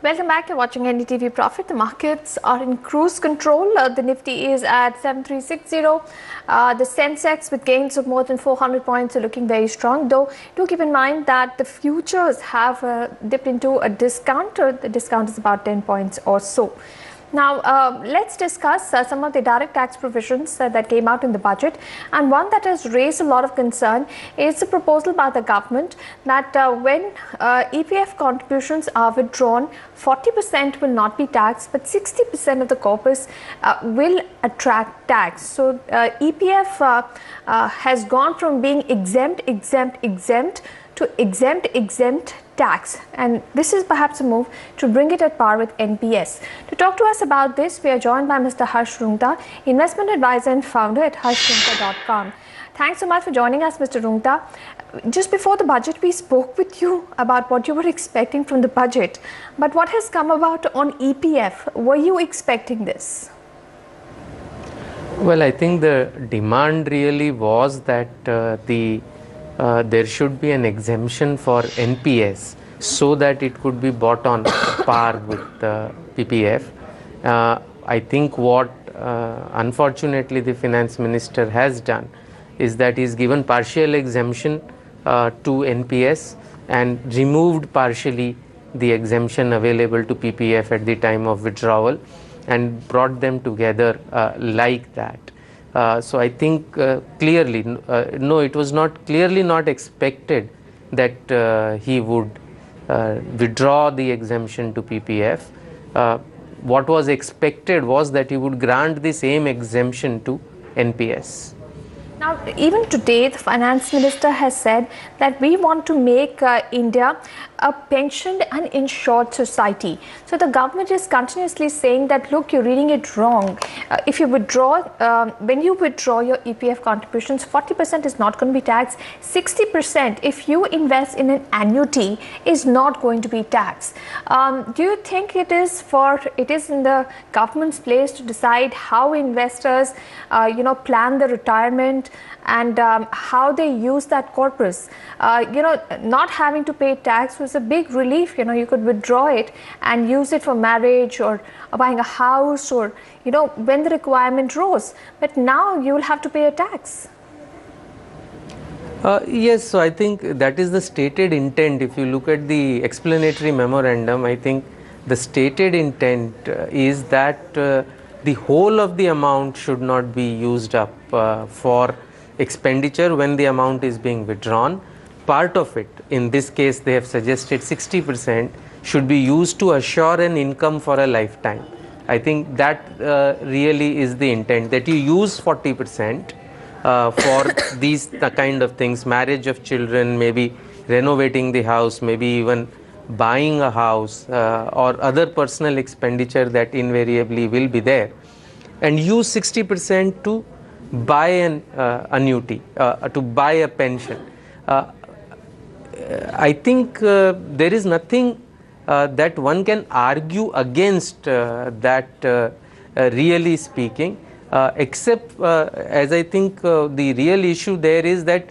Welcome back. You're watching NDTV Profit. The markets are in cruise control. The Nifty is at 7360. The Sensex with gains of more than 400 points are looking very strong. Though, do keep in mind that the futures have dipped into a discount. The discount is about 10 points or so. Now, let's discuss some of the direct tax provisions that came out in the budget. And one that has raised a lot of concern is the proposal by the government that when EPF contributions are withdrawn, 40% will not be taxed, but 60% of the corpus will attract tax. So, EPF has gone from being exempt to exempt tax, and this is perhaps a move to bring it at par with NPS. To talk to us about this, we are joined by Mr. Harsh Rungta, investment advisor and founder at harshrungta.com. Thanks so much for joining us, Mr. Rungta. Just before the budget, we spoke with you about what you were expecting from the budget, but what has come about on EPF? Were you expecting this? Well, I think the demand really was that there should be an exemption for NPS so that it could be bought on par with PPF. I think what unfortunately the finance minister has done is that he's given partial exemption to NPS and removed partially the exemption available to PPF at the time of withdrawal and brought them together like that. So I think clearly, no, it was clearly not expected that he would withdraw the exemption to PPF. What was expected was that he would grant the same exemption to NPS. Now, even today, the finance minister has said that we want to make India a pensioned and insured society. So the government is continuously saying that, look, you're reading it wrong. If you withdraw, when you withdraw your EPF contributions, 40% is not going to be taxed. 60%, if you invest in an annuity, is not going to be taxed. Do you think it is in the government's place to decide how investors, plan their retirement and how they use that corpus? Not having to pay tax was a big relief. You could withdraw it and use it for marriage or buying a house or, when the requirement rose. But now you will have to pay a tax. Yes, so I think that is the stated intent. If you look at the explanatory memorandum, I think the stated intent is that the whole of the amount should not be used up for expenditure when the amount is being withdrawn. Part of it, in this case they have suggested 60%, should be used to assure an income for a lifetime. I think that really is the intent, that you use 40% for these kind of things, marriage of children, maybe renovating the house, maybe even buying a house or other personal expenditure that invariably will be there, and use 60% to buy an annuity, to buy a pension. I think there is nothing that one can argue against that, really speaking, except as I think the real issue there is that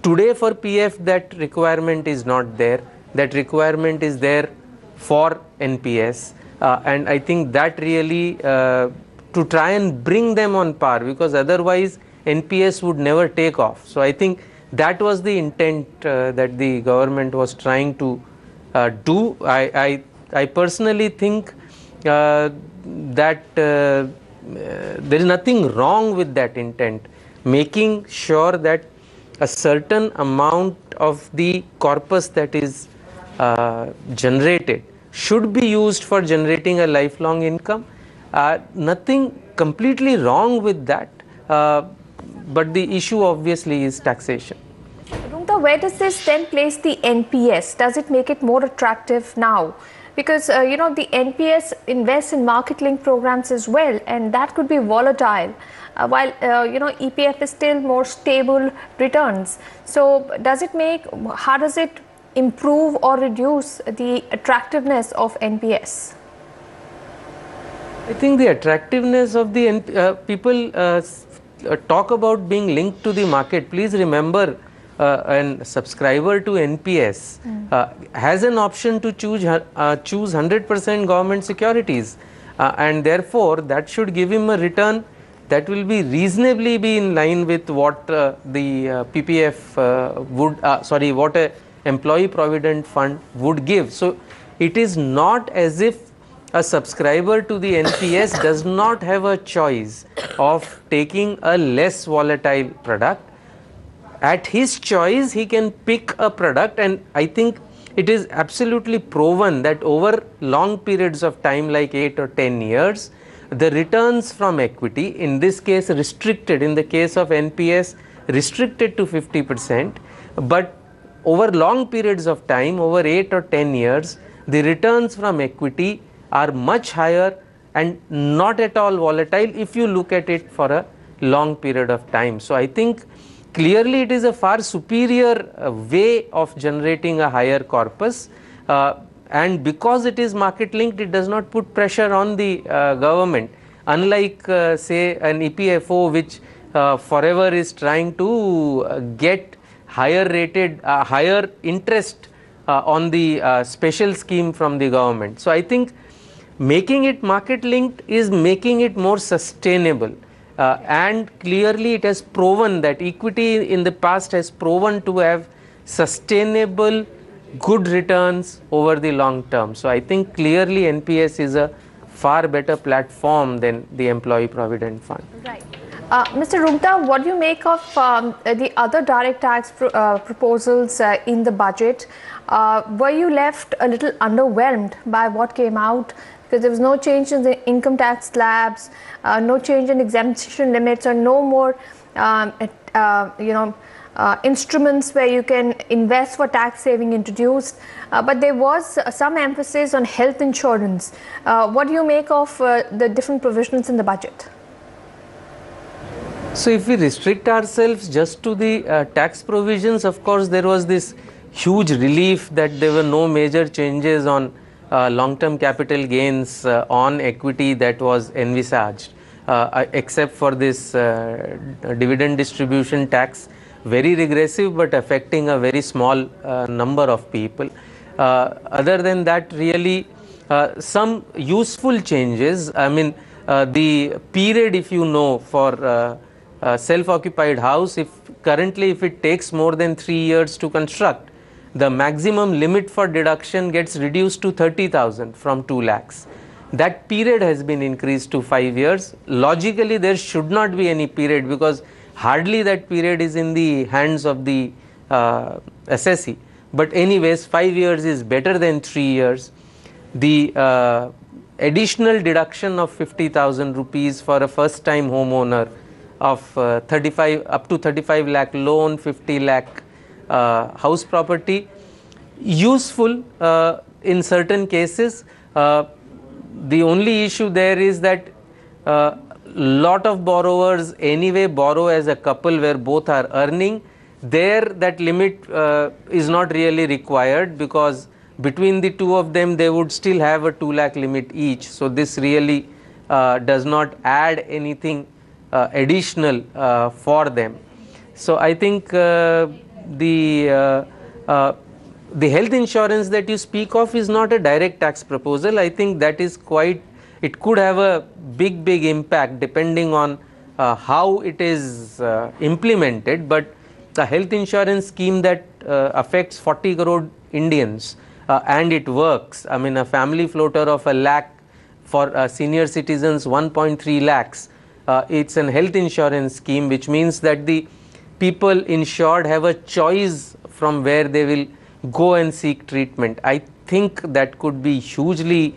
today for PF that requirement is not there. That requirement is there for NPS, and I think that really to try and bring them on par, because otherwise NPS would never take off. So I think that was the intent that the government was trying to do. I personally think that there is nothing wrong with that intent, making sure that a certain amount of the corpus that is generated should be used for generating a lifelong income. Nothing completely wrong with that, but the issue obviously is taxation. Rungta, where does this then place the NPS? Does it make it more attractive now? Because, the NPS invests in market-linked programs as well, and that could be volatile, while, EPF is still more stable returns. So, how does it improve or reduce the attractiveness of NPS? I think the attractiveness of the people talk about being linked to the market. Please remember, an subscriber to NPS has an option to choose 100% government securities, and therefore that should give him a return that will be reasonably be in line with what the PPF what a employee provident fund would give. So it is not as if a subscriber to the NPS does not have a choice of taking a less volatile product. At his choice, he can pick a product, and I think it is absolutely proven that over long periods of time, like 8 or 10 years, the returns from equity, in this case restricted, in the case of NPS, restricted to 50%, but over long periods of time, over 8 or 10 years, the returns from equity are much higher and not at all volatile if you look at it for a long period of time. So I think clearly it is a far superior way of generating a higher corpus, and because it is market linked, it does not put pressure on the government, unlike say an EPFO, which forever is trying to get higher rated higher interest on the special scheme from the government. So I think making it market linked is making it more sustainable. And clearly it has proven that equity in the past has proven to have sustainable good returns over the long term. So I think clearly NPS is a far better platform than the employee provident fund. Right. Mr. Rungta, what do you make of the other direct tax proposals in the budget? Were you left a little underwhelmed by what came out? Because there was no change in the income tax slabs, no change in exemption limits, or no more, instruments where you can invest for tax saving introduced. But there was some emphasis on health insurance. What do you make of the different provisions in the budget? So if we restrict ourselves just to the tax provisions, of course there was this huge relief that there were no major changes on long-term capital gains on equity that was envisaged, except for this dividend distribution tax, very regressive but affecting a very small number of people. Other than that, really some useful changes. I mean, the period, if you know, for self-occupied house, if it takes more than 3 years to construct, the maximum limit for deduction gets reduced to 30,000 from 2 lakhs. That period has been increased to 5 years. Logically, there should not be any period, because hardly that period is in the hands of the assessee. But anyways, 5 years is better than 3 years. The additional deduction of 50,000 rupees for a first time homeowner of 35 up to 35 lakh loan, 50 lakh house property, useful in certain cases. The only issue there is that lot of borrowers anyway borrow as a couple where both are earning. There that limit is not really required, because between the two of them they would still have a 2 lakh limit each. So this really does not add anything additional for them. So I think the health insurance that you speak of is not a direct tax proposal. I think that is quite, it could have a big impact depending on how it is implemented, but the health insurance scheme that affects 40 crore Indians and it works. I mean, a family floater of 1 lakh for senior citizens, 1.3 lakhs. It's an health insurance scheme, which means that the people insured have a choice from where they will go and seek treatment. I think that could be hugely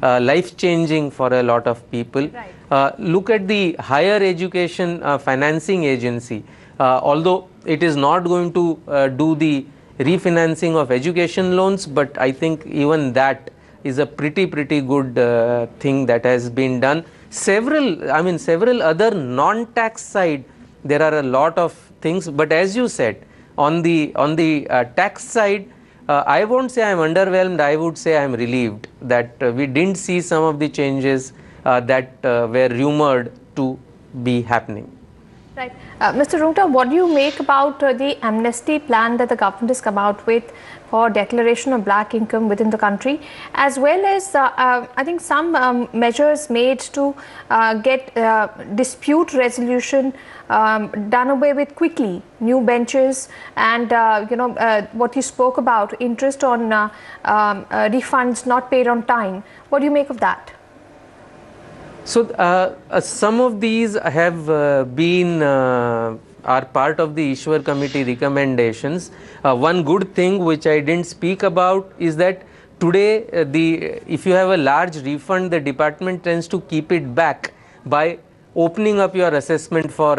life changing for a lot of people. Right. Look at the higher education financing agency. Although it is not going to do the refinancing of education loans, but I think even that is a pretty good thing that has been done. Several other non-tax side, there are a lot of things, but as you said, on the tax side, I won't say I am underwhelmed, I would say I am relieved that we didn't see some of the changes that were rumored to be happening. Right. Mr. Rungta, what do you make about the amnesty plan that the government has come out with for declaration of black income within the country, as well as I think some measures made to get dispute resolution done away with quickly, new benches, and what you spoke about, interest on refunds not paid on time. What do you make of that? So some of these have been are part of the Ishwar Committee recommendations. One good thing which I didn't speak about is that today if you have a large refund, the department tends to keep it back by opening up your assessment for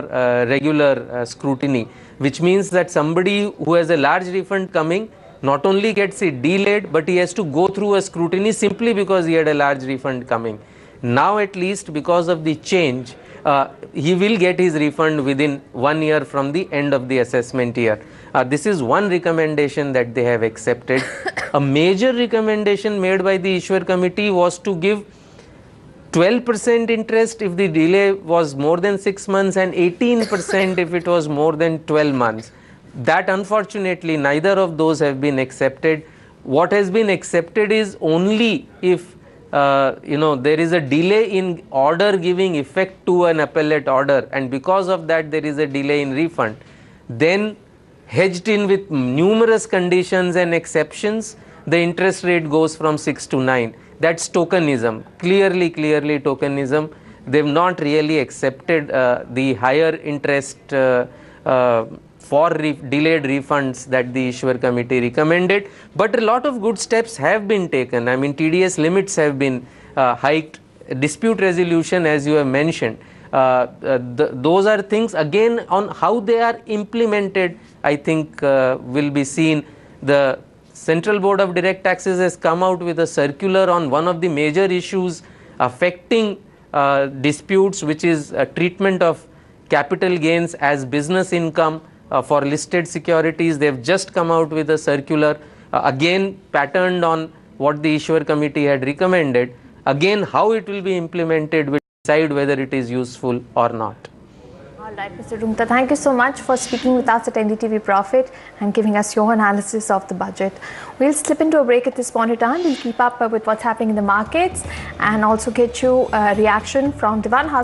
regular scrutiny, which means that somebody who has a large refund coming not only gets it delayed, but he has to go through a scrutiny simply because he had a large refund coming. Now at least, because of the change, he will get his refund within 1 year from the end of the assessment year. This is one recommendation that they have accepted. A major recommendation made by the Ishwar Committee was to give 12% interest if the delay was more than 6 months and 18% if it was more than 12 months. That unfortunately neither of those have been accepted. What has been accepted is only if there is a delay in order giving effect to an appellate order, and because of that there is a delay in refund, then hedged in with numerous conditions and exceptions, the interest rate goes from 6 to 9. That's tokenism, clearly tokenism. They have not really accepted the higher interest for delayed refunds that the Ishwar Committee recommended, but a lot of good steps have been taken. I mean, TDS limits have been hiked, dispute resolution, as you have mentioned. Those are things, again, on how they are implemented, I think will be seen. The Central Board of Direct Taxes has come out with a circular on one of the major issues affecting disputes, which is treatment of capital gains as business income. For listed securities, they have just come out with a circular, again patterned on what the Ishwar Committee had recommended. Again, how it will be implemented will decide whether it is useful or not. All right, Mr. Rungta, thank you so much for speaking with us at NDTV Profit and giving us your analysis of the budget. We'll slip into a break at this point in time. We'll keep up with what's happening in the markets and also get you a reaction from Diwan Hasan.